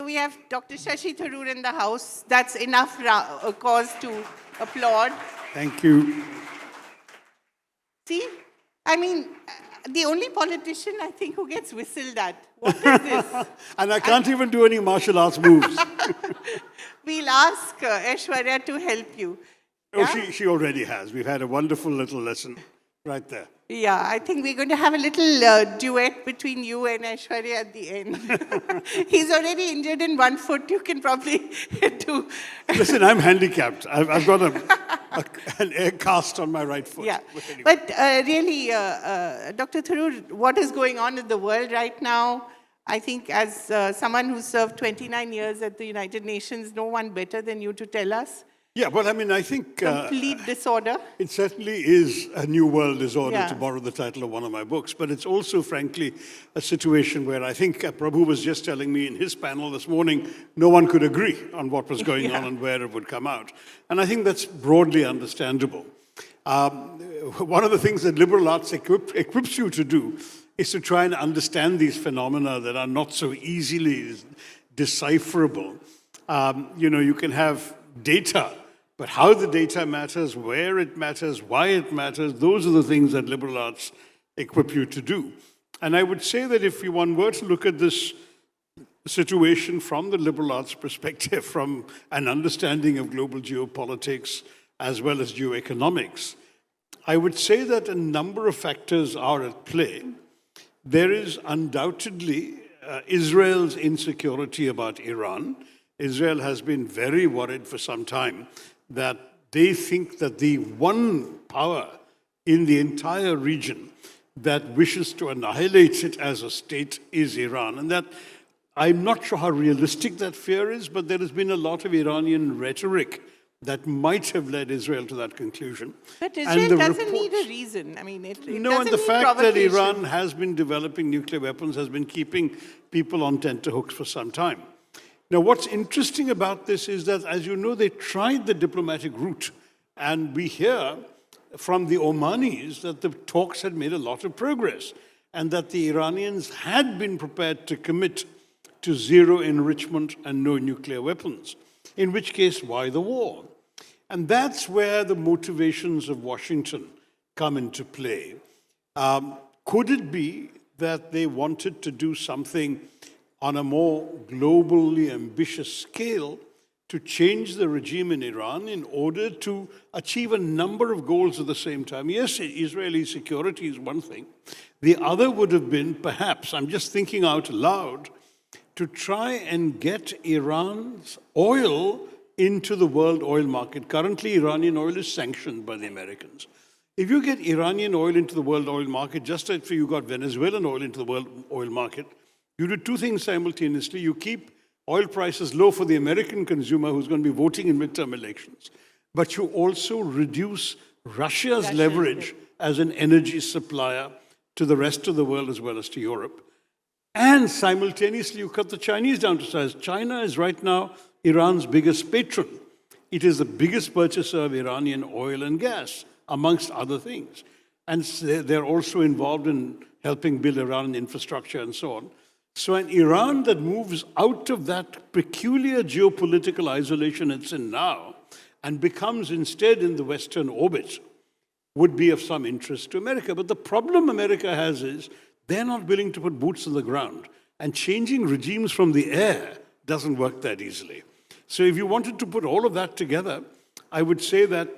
we have Dr. Shashi Tharoor in the house. That's enough cause to applaud. Thank you. See, I mean, the only politician, I think, who gets whistled at. What is this? And I can't even do any martial arts moves. We'll ask Aishwarya to help you. Oh, Yeah? she already has. We've had a wonderful little lesson right there. Yeah, I think we're going to have a little duet between you and Aishwarya at the end. He's already injured in one foot. You can probably do. Listen, I'm handicapped. I've got an air cast on my right foot. Yeah, Anyway. but really, Dr. Tharoor, what is going on in the world right now? I think as someone who served 29 years at the United Nations, no one better than you to tell us. Yeah, well, I mean, I think Complete disorder. it certainly is a new world disorder, Yeah. to borrow the title of one of my books. But it's also, frankly, a situation where I think Prabhu was just telling me in his panel this morning, no one could agree on what was going on and where it would come out. And I think that's broadly understandable. One of the things that liberal arts equips you to do is to try and understand these phenomena that are not so easily decipherable. You can have data, but how the data matters, where it matters, why it matters, those are the things that liberal arts equip you to do. And I would say that if one were to look at this situation from the liberal arts perspective, from an understanding of global geopolitics as well as geoeconomics, I would say that a number of factors are at play. There is undoubtedly Israel's insecurity about Iran. Israel has been very worried for some time that they think that the one power in the entire region that wishes to annihilate it as a state is Iran. And that I'm not sure how realistic that fear is, but there has been a lot of Iranian rhetoric that might have led Israel to that conclusion. But Israel doesn't need a reason. I mean, it No, doesn't and the need fact that provocation. Iran has been developing nuclear weapons has been keeping people on tenterhooks for some time. Now, what's interesting about this is that, as you know, they tried the diplomatic route. And we hear from the Omanis that the talks had made a lot of progress and that the Iranians had been prepared to commit to zero enrichment and no nuclear weapons, in which case, why the war? And that's where the motivations of Washington come into play. Could it be that they wanted to do something on a more globally ambitious scale to change the regime in Iran in order to achieve a number of goals at the same time? Yes, Israeli security is one thing. The other would have been, perhaps, I'm just thinking out loud, to try and get Iran's oil into the world oil market. Currently, Iranian oil is sanctioned by the Americans. If you get Iranian oil into the world oil market, just as you got Venezuelan oil into the world oil market, you do two things simultaneously. You keep oil prices low for the American consumer who's going to be voting in midterm elections, but you also reduce Russia's leverage as an energy supplier to the rest of the world as well as to Europe. And simultaneously, you cut the Chinese down to size. China is right now Iran's biggest patron. It is the biggest purchaser of Iranian oil and gas, amongst other things. And they're also involved in helping build Iranian infrastructure and so on. So an Iran that moves out of that peculiar geopolitical isolation it's in now and becomes instead in the Western orbit would be of some interest to America. But the problem America has is they're not willing to put boots on the ground. And changing regimes from the air doesn't work that easily. So if you wanted to put all of that together, I would say that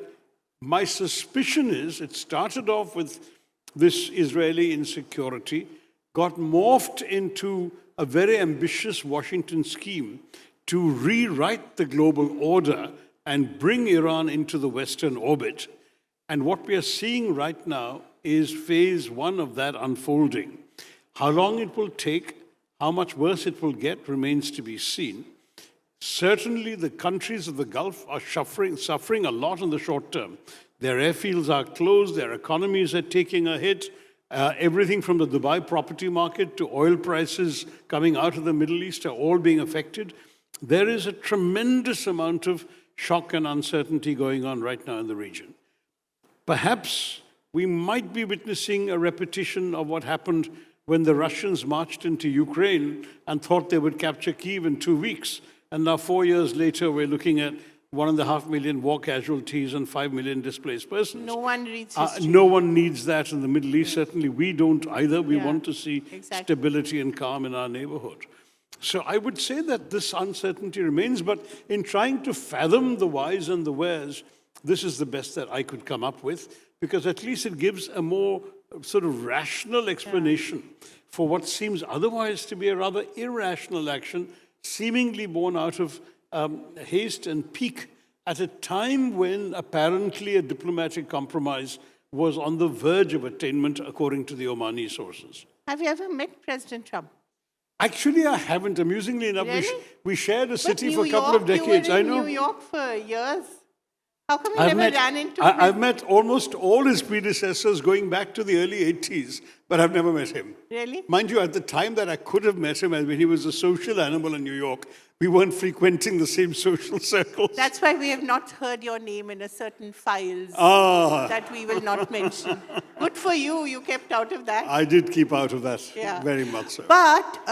my suspicion is it started off with this Israeli insecurity, got morphed into a very ambitious Washington scheme to rewrite the global order and bring Iran into the Western orbit. And what we are seeing right now is phase one of that unfolding. How long it will take, how much worse it will get, remains to be seen. Certainly, the countries of the Gulf are suffering a lot in the short term. Their airfields are closed, their economies are taking a hit. Everything from the Dubai property market to oil prices coming out of the Middle East are all being affected. There is a tremendous amount of shock and uncertainty going on right now in the region. Perhaps we might be witnessing a repetition of what happened when the Russians marched into Ukraine and thought they would capture Kyiv in 2 weeks. And now 4 years later, we're looking at 1.5 million war casualties and 5 million displaced persons. No one reads history. No one needs that in the Middle East. Certainly we don't either. We Yeah, want to see stability and calm in our neighborhood. So I would say that this uncertainty remains, but in trying to fathom the whys and the wheres, this is the best that I could come up with, because at least it gives a more sort of rational explanation for what seems otherwise to be a rather irrational action, seemingly born out of haste and pique at a time when apparently a diplomatic compromise was on the verge of attainment, according to the Omani sources. Have you ever met President Trump? Actually, I haven't. Amusingly enough, Really? we shared a city But for a couple of decades. You were I in know. New York for years. How come you never ran into him? I've met almost all his predecessors going back to the early 80s, but I've never met him. Really? Mind you, at the time that I could have met him, when he was a social animal in New York, we weren't frequenting the same social circles. That's why we have not heard your name in a certain files that we will not mention. Good for you, you kept out of that. I did keep out of that, Yeah. very much so. But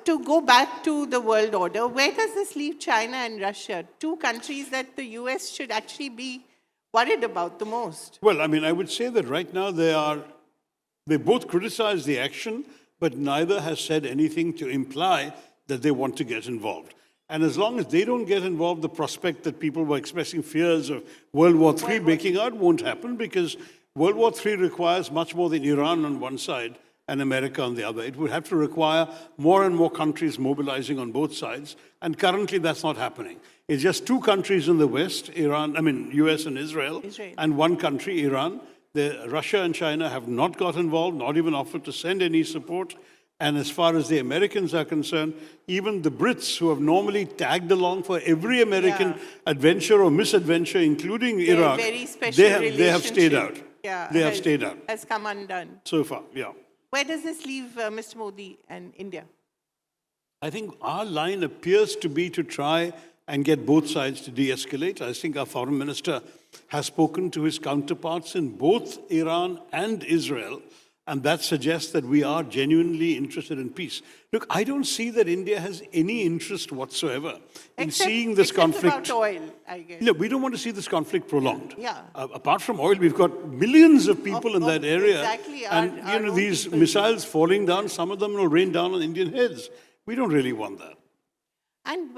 to go back to the world order, where does this leave China and Russia? Two countries that the US should actually be worried about the most. Well, I mean, I would say that right now they both criticize the action, but neither has said anything to imply that they want to get involved. And as long as they don't get involved, the prospect that people were expressing fears of World War III breaking out won't happen, because World War III requires much more than Iran on one side and America on the other. It would have to require more and more countries mobilizing on both sides, and currently that's not happening. It's just two countries in the West, US and Israel, and one country, Iran. Russia and China have not got involved, not even offered to send any support. And as far as the Americans are concerned, even the Brits, who have normally tagged along for every American adventure or misadventure, including Iraq, very special they have stayed out. They have stayed out. Has come undone. So far, yeah. Where does this leave Mr. Modi and India? I think our line appears to be to try and get both sides to de-escalate. I think our foreign minister has spoken to his counterparts in both Iran and Israel, and that suggests that we are genuinely interested in peace. Look, I don't see that India has any interest whatsoever in seeing this conflict. About oil, I guess. No, we don't want to see this conflict prolonged. Yeah. Apart from oil, we've got millions of people in that area. Exactly. And Our own these people. missiles falling down, some of them will rain down on Indian heads. We don't really want that. And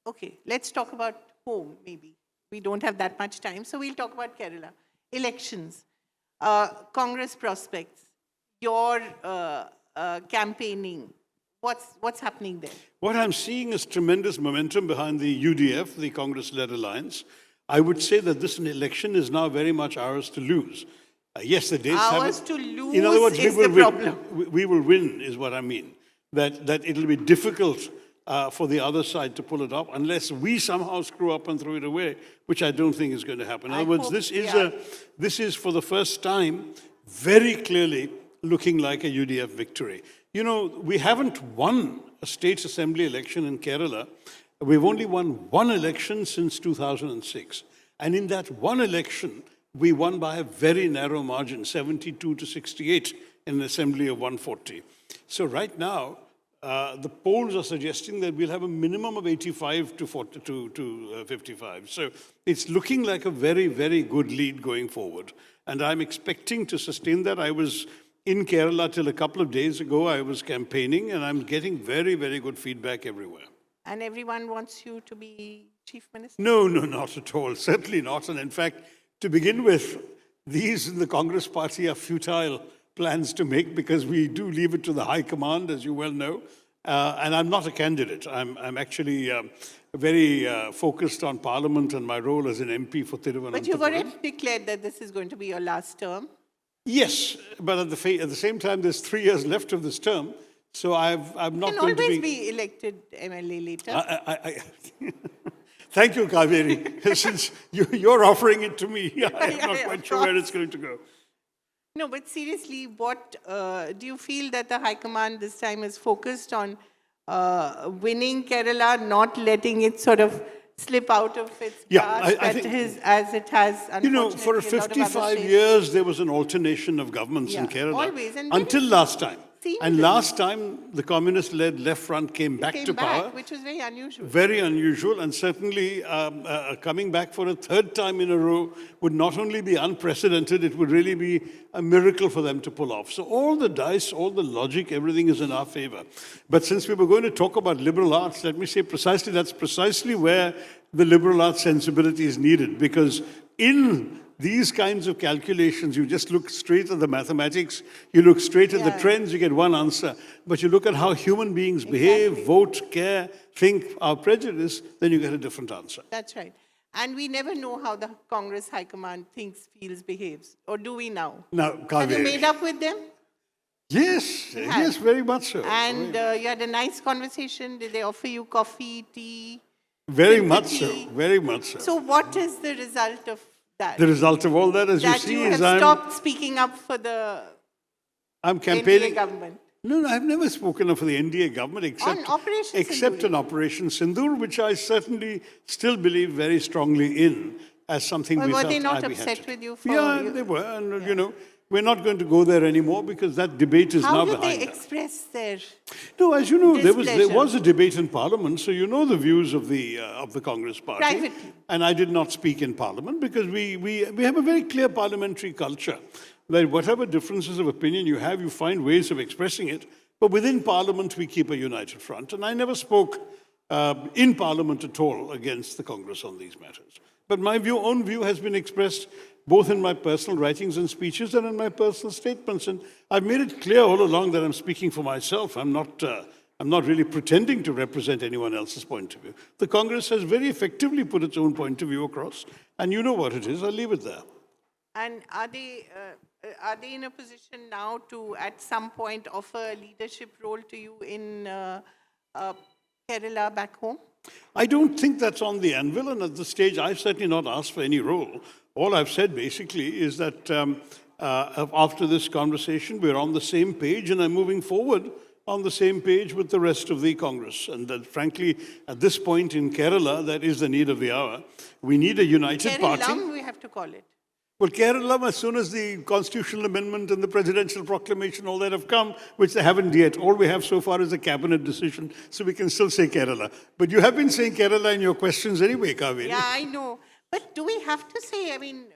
okay, let's talk about home, maybe. We don't have that much time, so we'll talk about Kerala. Elections, Congress prospects, your campaigning. What's happening there? What I'm seeing is tremendous momentum behind the UDF, the Congress-led alliance. I would say that this election is now very much ours to lose. Yes, the dates have Ours to lose in other words, is we will the win. problem. We will win, is what I mean. That it'll be difficult for the other side to pull it off unless we somehow screw up and throw it away, which I don't think is going to happen. In other words, this is for the first time very clearly looking like a UDF victory. You know, we haven't won a state assembly election in Kerala. We've only won one election since 2006. And in that one election, we won by a very narrow margin, 72 to 68 in an assembly of 140. So right now, the polls are suggesting that we'll have a minimum of 85 to 55. So it's looking like a very, very good lead going forward. And I'm expecting to sustain that. I was in Kerala till a couple of days ago. I was campaigning, and I'm getting very, very good feedback everywhere. And everyone wants you to be chief minister? No, not at all. Certainly not. And in fact, to begin with, these in the Congress party are futile plans to make, because we do leave it to the high command, as you well know. And I'm not a candidate. I'm actually very focused on Parliament and my role as an MP for Thiruvananthapuram. But you've already declared that this is going to be your last term. Yes, but at the same time, there's 3 years left of this term, so I'm not You going can to always be elected MLA later. Thank you, Kaveri. Since you're offering it to me, I'm not quite sure where it's going to go. No, but seriously, what do you feel that the High Command this time is focused on winning Kerala, not letting it sort of slip out of its grasp as it has, unfortunately, you know, for 55 years, there was an alternation of governments in Kerala. Always. And until last time. And last time, the communist-led left front came back to power. Which was very unusual. Very unusual, and certainly coming back for a third time in a row would not only be unprecedented, it would really be a miracle for them to pull off. So all the dice, all the logic, everything is in our favor. But since we were going to talk about liberal arts, let me say precisely that's precisely where the liberal arts sensibility is needed, because in these kinds of calculations, you just look straight at the mathematics, you look straight at the trends, you get one answer. But you look at how human beings behave, vote, care, think, are prejudiced, then you get a different answer. That's right. And we never know how the Congress High Command thinks, feels, behaves. Or do we now? Now, Have you made up with them? Yes, yes, very much so. And you had a nice conversation. Did they offer you coffee, tea? Very much so, very much so. So what is the result of that? The result of all that, as you see, is I'm stopped speaking up for the campaigning. NDA government. No, I've never spoken up for the NDA government except on Operation Sindoor, which I certainly still believe very strongly in as something we felt were they not we had upset to. with you for Yeah, they were, and you know, we're not going to go there anymore because that debate is now behind us. How did they express their No, as you know, there displeasure? was a debate in Parliament, so you know the views of the Congress Party. Privately. And I did not speak in Parliament because we have a very clear parliamentary culture where whatever differences of opinion you have, you find ways of expressing it. But within Parliament, we keep a united front. And I never spoke in Parliament at all against the Congress on these matters. But my own view has been expressed both in my personal writings and speeches and in my personal statements. And I've made it clear all along that I'm speaking for myself. I'm not really pretending to represent anyone else's point of view. The Congress has very effectively put its own point of view across. And you know what it is. I'll leave it there. And are they in a position now to, at some point, offer a leadership role to you in Kerala back home? I don't think that's on the anvil, and at this stage, I've certainly not asked for any role. All I've said, basically, is that after this conversation, we're on the same page, and I'm moving forward on the same page with the rest of the Congress. And that, frankly, at this point in Kerala, that is the need of the hour. We need a united party. Kerala, we have to call it. Well, Kerala, as soon as the constitutional amendment and the presidential proclamation, all that have come, which they haven't yet. All we have so far is a cabinet decision, so we can still say Kerala. But you have been saying Kerala in your questions anyway, Kaveri. Yeah, I know. But do we have to say, I mean,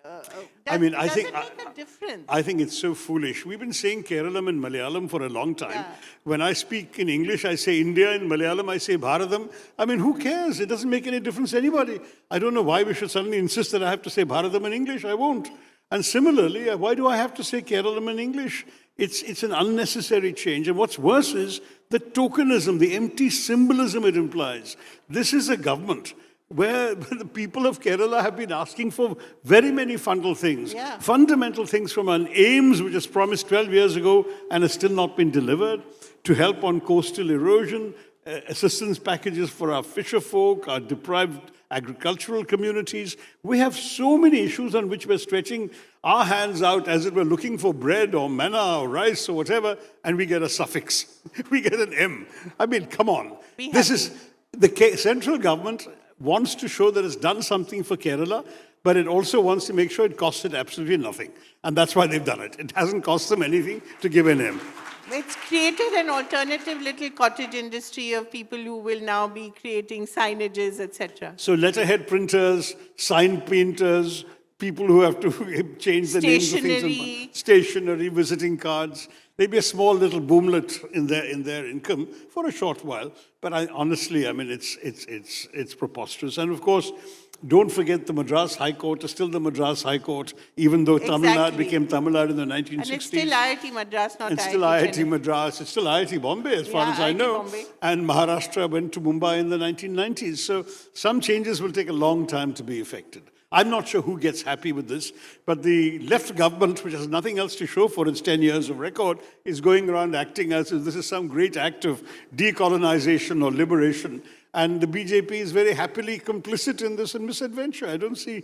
I think it make a difference? I think it's so foolish. We've been saying Keralam and Malayalam for a long time. Yeah. When I speak in English, I say India. In Malayalam, I say Bharatam. I mean, who cares? It doesn't make any difference to anybody. I don't know why we should suddenly insist that I have to say Bharatam in English. I won't. And similarly, why do I have to say Keralam in English? It's an unnecessary change. And what's worse is the tokenism, the empty symbolism it implies. This is a government where the people of Kerala have been asking for very many fundamental things. Yeah. Fundamental things from an AIMS, which was promised 12 years ago and has still not been delivered, to help on coastal erosion, assistance packages for our fisher folk, our deprived agricultural communities. We have so many issues on which we're stretching our hands out as if we're looking for bread or manna or rice or whatever, and we get a suffix. We get an M. I mean, come on. This is the central government wants to show that it's done something for Kerala, but it also wants to make sure it costs it absolutely nothing. And that's why they've done it. It hasn't cost them anything to give an M. It's created an alternative little cottage industry of people who will now be creating signages, etc. So letterhead printers, sign painters, people who have to change the names of things. Stationery, visiting cards. Maybe a small little boomlet in their income for a short while. But honestly, I mean, it's preposterous. And of course, don't forget the Madras High Court is still the Madras High Court, even though Tamil Nadu became Tamil Nadu in the 1960s. And it's still IIT Madras, not IIT. It's still IIT Madras. It's still IIT Bombay, as far as I know. Bombay. And Maharashtra went to Mumbai in the 1990s. So some changes will take a long time to be effected. I'm not sure who gets happy with this, but the left government, which has nothing else to show for its 10 years of record, is going around acting as if this is some great act of decolonization or liberation. And the BJP is very happily complicit in this misadventure. I don't see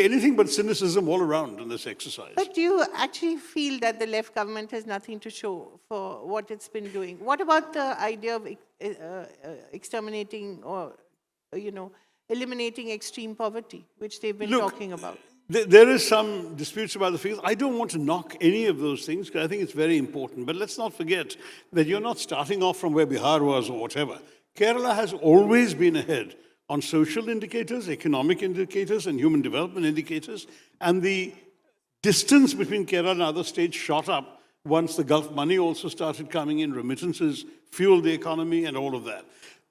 anything but cynicism all around in this exercise. But do you actually feel that the left government has nothing to show for what it's been doing? What about the idea of exterminating or, eliminating extreme poverty, which they've been talking about? There is some disputes about the figures. I don't want to knock any of those things because I think it's very important. But let's not forget that you're not starting off from where Bihar was or whatever. Kerala has always been ahead on social indicators, economic indicators, and human development indicators. And the distance between Kerala and other states shot up once the Gulf money also started coming in, remittances fueled the economy and all of that.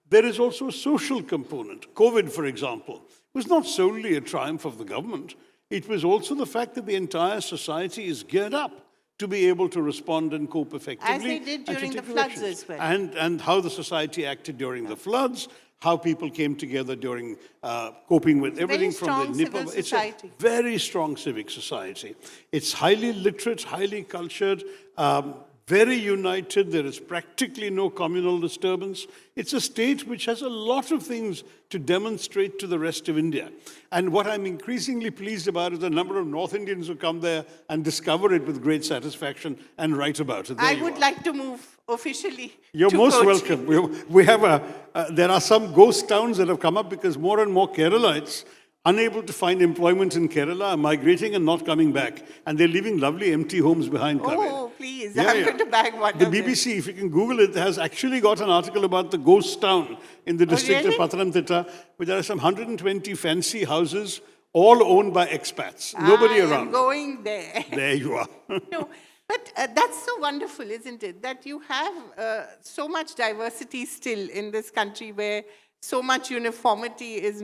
There is also a social component. COVID, for example, was not solely a triumph of the government. It was also the fact that the entire society is geared up to be able to respond and cope effectively. As they did during the floods as well. And how the society acted during the floods, how people came together during coping with everything from the Nipah. It's a very strong civic society. It's highly literate, highly cultured, very united. There is practically no communal disturbance. It's a state which has a lot of things to demonstrate to the rest of India. And what I'm increasingly pleased about is the number of North Indians who come there and discover it with great satisfaction and write about it. I would like to move officially. You're most welcome. We have there are some ghost towns that have come up because more and more Keralites, unable to find employment in Kerala, are migrating and not coming back. And they're leaving lovely empty homes behind. Oh, please. I'm going to bag one The of BBC, if you can Google it, has actually got an article about the ghost town in the district of Pathanamthitta, where there are some 120 fancy houses, all owned by expats. Nobody around. I'm going there. There you are. No, but that's so wonderful, isn't it? That you have so much diversity still in this country where so much uniformity is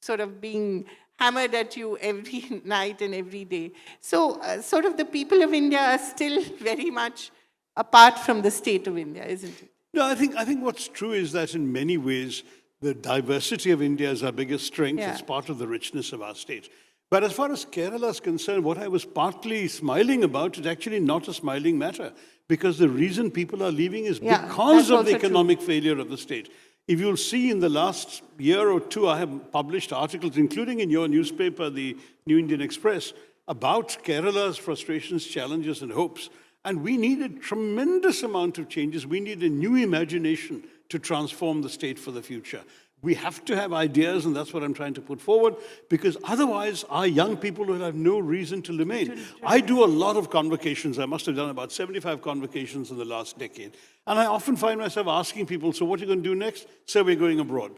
sort of being hammered at you every night and every day. So sort of the people of India are still very much apart from the state of India, isn't it? No, I think what's true is that in many ways, the diversity of India is our biggest strength. It's part of the richness of our state. But as far as Kerala is concerned, what I was partly smiling about is actually not a smiling matter, because the reason people are leaving is because of the economic failure of the state. If you'll see in the last year or two, I have published articles, including in your newspaper, the New Indian Express, about Kerala's frustrations, challenges, and hopes. And we need a tremendous amount of changes. We need a new imagination to transform the state for the future. We have to have ideas, and that's what I'm trying to put forward, because otherwise our young people will have no reason to remain. I do a lot of convocations. I must have done about 75 convocations in the last decade. And I often find myself asking people, so what are you going to do next? Say we're going abroad.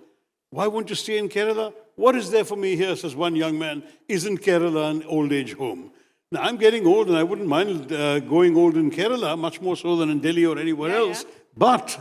Why won't you stay in Kerala? What is there for me here, says one young man. Isn't Kerala an old age home? Now, I'm getting old, and I wouldn't mind going old in Kerala, much more so than in Delhi or anywhere else. But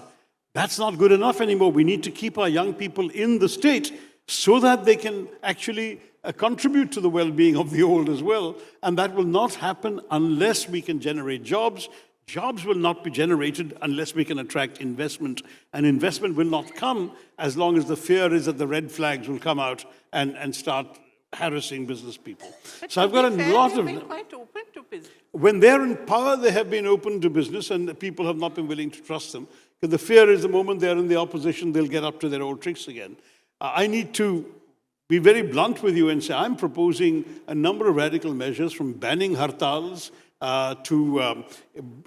that's not good enough anymore. We need to keep our young people in the state so that they can actually contribute to the well-being of the old as well. And that will not happen unless we can generate jobs. Jobs will not be generated unless we can attract investment. And investment will not come as long as the fear is that the red flags will come out and start harassing business people. But so I've got a lot of... They've been quite open to business. When they're in power, they have been open to business, and the people have not been willing to trust them. Because the fear is the moment they're in the opposition, they'll get up to their old tricks again. I need to be very blunt with you and say I'm proposing a number of radical measures, from banning hartals to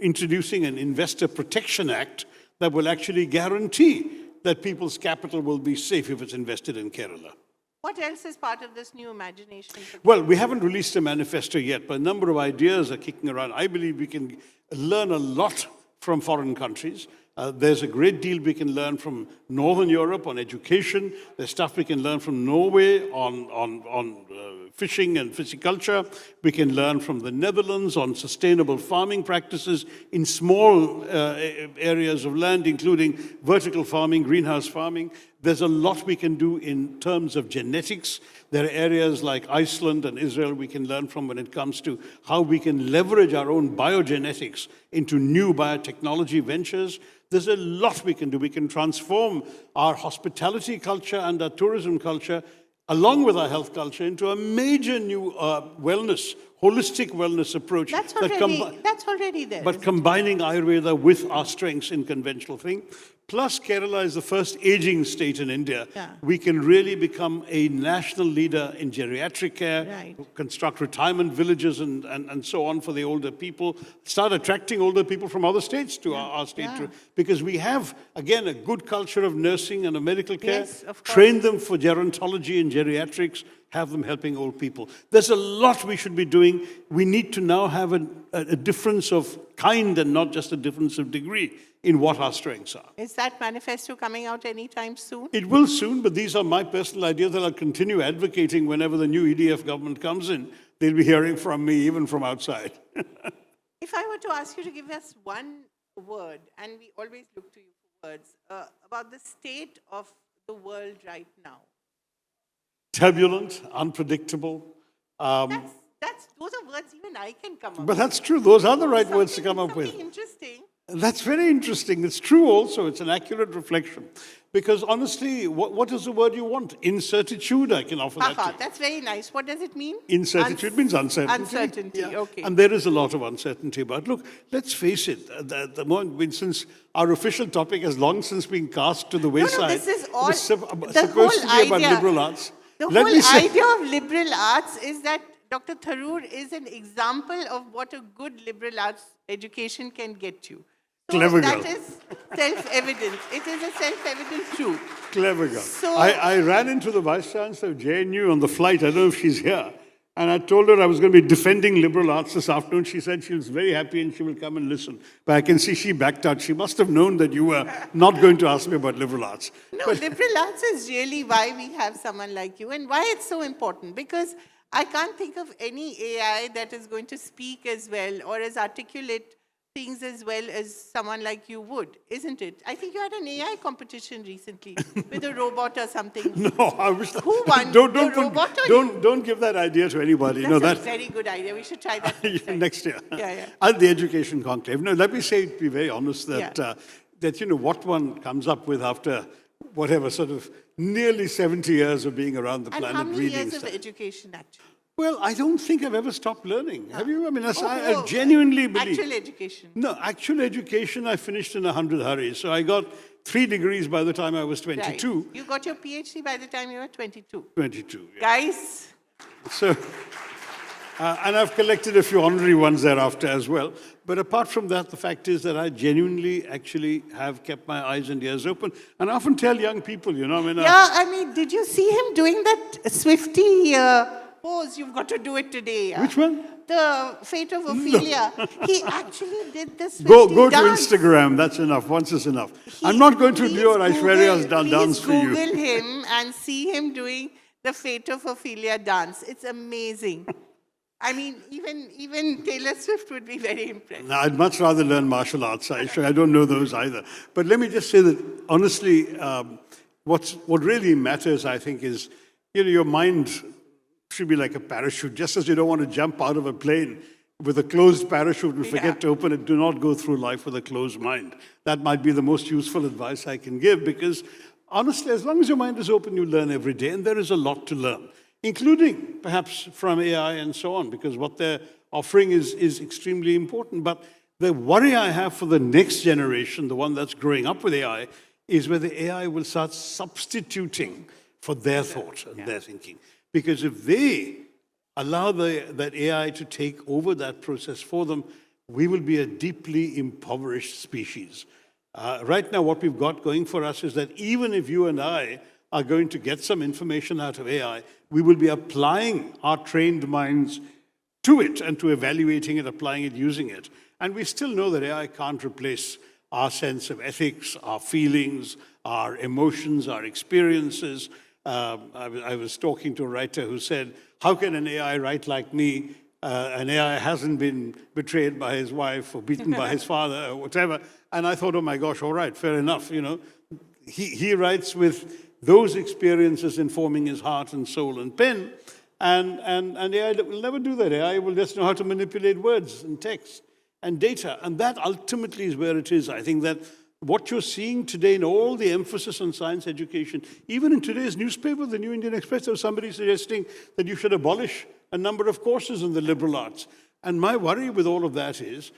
introducing an Investor Protection Act that will actually guarantee that people's capital will be safe if it's invested in Kerala. What else is part of this new imagination? Well, we haven't released a manifesto yet, but a number of ideas are kicking around. I believe we can learn a lot from foreign countries. There's a great deal we can learn from Northern Europe on education. There's stuff we can learn from Norway on fishing and pisciculture. We can learn from the Netherlands on sustainable farming practices in small areas of land, including vertical farming, greenhouse farming. There's a lot we can do in terms of genetics. There are areas like Iceland and Israel we can learn from when it comes to how we can leverage our own biogenetics into new biotechnology ventures. There's a lot we can do. We can transform our hospitality culture and our tourism culture, along with our health culture, into a major new holistic wellness approach. That's already there. But combining Ayurveda with our strengths in conventional thing. Plus, Kerala is the first aging state in India. We can really become a national leader in geriatric care, construct retirement villages and so on for the older people, start attracting older people from other states to our state, because we have, again, a good culture of nursing and of medical care, train them for gerontology and geriatrics, have them helping old people. There's a lot we should be doing. We need to now have a difference of kind and not just a difference of degree in what our strengths are. Is that manifesto coming out anytime soon? It will soon, but these are my personal ideas that I'll continue advocating whenever the new EDF government comes in. They'll be hearing from me, even from outside. If I were to ask you to give us one word, and we always look to you for words, about the state of the world right now. Turbulent, unpredictable. Those are words even I can come up with. But that's true. Those are the right words to come up with. Something interesting. That's very interesting. It's true also. It's an accurate reflection. Because honestly, what is the word you want? Incertitude, I can offer that to you. That's very nice. What does it mean? Incertitude means uncertainty. Uncertainty, okay. And there is a lot of uncertainty about. Look, let's face it. The moment, since our official topic has long since been cast to the wayside, this is all, it was supposed to be about liberal arts. The whole idea of liberal arts is that Dr. Tharoor is an example of what a good liberal arts education can get you. So Clever girl. That is self-evident. It is a self-evident truth. Clever girl. So, I ran into the Vice Chancellor of JNU on the flight. I don't know if she's here. And I told her I was going to be defending liberal arts this afternoon. She said she was very happy and she will come and listen. But I can see she backed out. She must have known that you were not going to ask me about liberal arts. No, liberal arts is really why we have someone like you and why it's so important. Because I can't think of any AI that is going to speak as well or as articulate things as well as someone like you would, isn't it? I think you had an AI competition recently with a robot or something. No, I wish that. Who won? Don't give that idea to anybody. That's a very good idea. We should try that next year. Yeah. At the education conclave. No, let me say, to be very honest, that what one comes up with after whatever, sort of nearly 70 years of being around the planet, how many reading years stuff. of education, actually? Well, I don't think I've ever stopped learning. Have you? I mean, I genuinely believe. Actual education? No, actual education I finished in 100 hurries. So I got 3 degrees by the time I was 22. Right. You got your PhD by the time you were 22. 22, yeah. Guys. So, and I've collected a few honorary ones thereafter as well. But apart from that, the fact is that I genuinely actually have kept my eyes and ears open. And I often tell young people, Did you see him doing that Swifty pose? You've got to do it today. Which one? The Fate of Ophelia. No. He actually did this. Go to Instagram. That's enough. Once is enough. I'm not going to do your Aishwarya's dance for you. Google him and see him doing the Fate of Ophelia dance. It's amazing. I mean, even Taylor Swift would be very impressed. No, I'd much rather learn martial arts. I don't know those either. But let me just say that, honestly, what really matters, I think, is, your mind should be like a parachute. Just as you don't want to jump out of a plane with a closed parachute and forget to open it, do not go through life with a closed mind. That might be the most useful advice I can give, because honestly, as long as your mind is open, you learn every day, and there is a lot to learn, including perhaps from AI and so on, because what they're offering is extremely important. But the worry I have for the next generation, the one that's growing up with AI, is where the AI will start substituting for their thought and their thinking. Because if they allow that AI to take over that process for them, we will be a deeply impoverished species. Right now, what we've got going for us is that even if you and I are going to get some information out of AI, we will be applying our trained minds to it and to evaluating it, applying it, using it. And we still know that AI can't replace our sense of ethics, our feelings, our emotions, our experiences. I was talking to a writer who said, how can an AI write like me? An AI hasn't been betrayed by his wife or beaten by his father or whatever. And I thought, oh my gosh, all right, fair enough. He writes with those experiences informing his heart and soul and pen. And AI will never do that. AI will just know how to manipulate words and text and data. And that ultimately is where it is. I think that what you're seeing today in all the emphasis on science education, even in today's newspaper, the New Indian Express, there was somebody suggesting that you should abolish a number of courses in the liberal arts. And my worry with all of that is,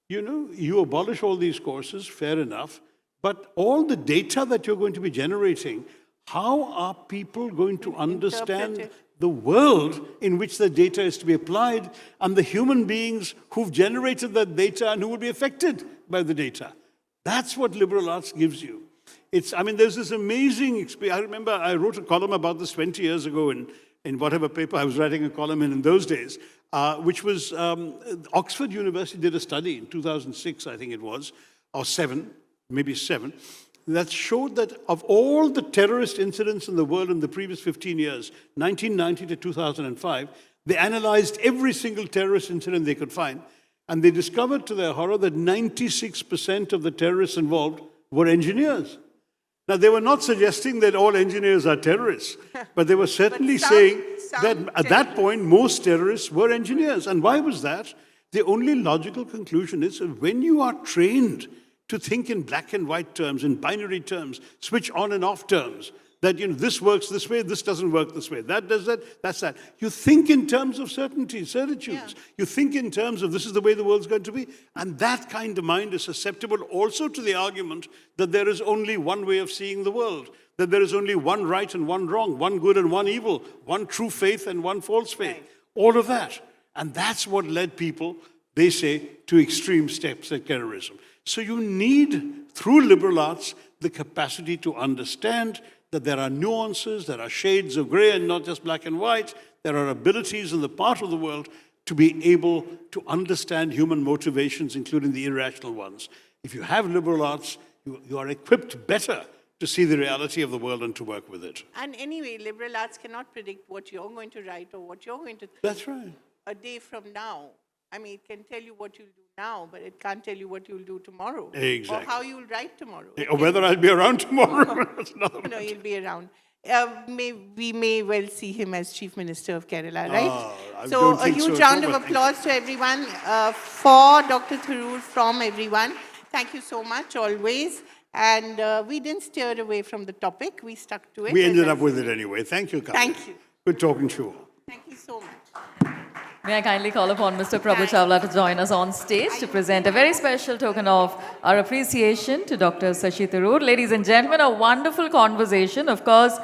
you abolish all these courses, fair enough, but all the data that you're going to be generating, how are people going to understand the world in which the data is to be applied and the human beings who've generated that data and who will be affected by the data? That's what liberal arts gives you. There's this amazing experience. I remember I wrote a column about this 20 years ago in in whatever paper I was writing a column in those days, which was Oxford University did a study in 2006, I think it was, or maybe seven, that showed that of all the terrorist incidents in the world in the previous 15 years, 1990 to 2005, they analyzed every single terrorist incident they could find, and they discovered to their horror that 96% of the terrorists involved were engineers. Now, they were not suggesting that all engineers are terrorists, but they were certainly saying that at that point, most terrorists were engineers. And why was that? The only logical conclusion is that when you are trained to think in black and white terms, in binary terms, switch on and off terms, that this works this way, this doesn't work this way, that does that, that's that. You think in terms of certainty, certitudes. Yeah. You think in terms of this is the way the world's going to be. And that kind of mind is susceptible also to the argument that there is only one way of seeing the world, that there is only one right and one wrong, one good and one evil, one true faith and one false faith. Right. All of that. And that's what led people, they say, to extreme steps like terrorism. So you need, through liberal arts, the capacity to understand that there are nuances, there are shades of gray and not just black and white. There are abilities in the part of the world to be able to understand human motivations, including the irrational ones. If you have liberal arts, you are equipped better to see the reality of the world and to work with it. And anyway, liberal arts cannot predict what you're going to write or what you're going to think. That's right. A day from now. I mean, it can tell you what you'll do now, but it can't tell you what you'll do tomorrow. Exactly. Or how you'll write tomorrow. Or whether I'll be around tomorrow. No, you'll be around. We may well see him as Chief Minister of Kerala, right? So a huge round of applause to everyone for Dr. Tharoor from everyone. Thank you so much, always. And we didn't steer away from the topic. We stuck to it. We ended up with it anyway. Thank you, Kali. Thank you. Good talking to you all. Thank you so much. May I kindly call upon Mr. Prabhu Chawla to join us on stage to present a very special token of our appreciation to Dr. Shashi Tharoor. Ladies and gentlemen, a wonderful conversation, of course,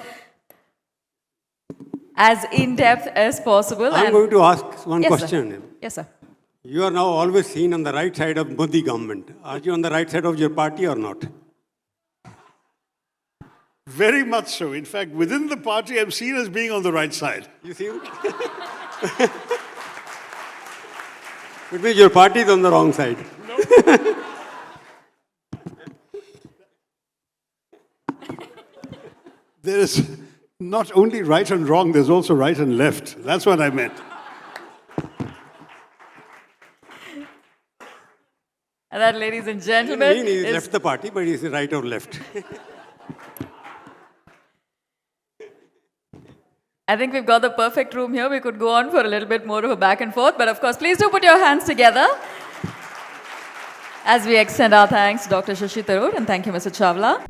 as in-depth as possible. I'm going to ask one question. Sir. Yes, sir. You are now always seen on the right side of Modi government. Are you on the right side of your party or not? Very much so. In fact, within the party, I'm seen as being on the right side. You see? It means your party is on the wrong side. No. There is not only right and wrong, there's also right and left. That's what I meant. And that, ladies and gentlemen, he left the party, but he's right or left. I think we've got the perfect room here. We could go on for a little bit more of a back and forth. But of course, please do put your hands together as we extend our thanks to Dr. Shashi Tharoor. And thank you, Mr. Chawla.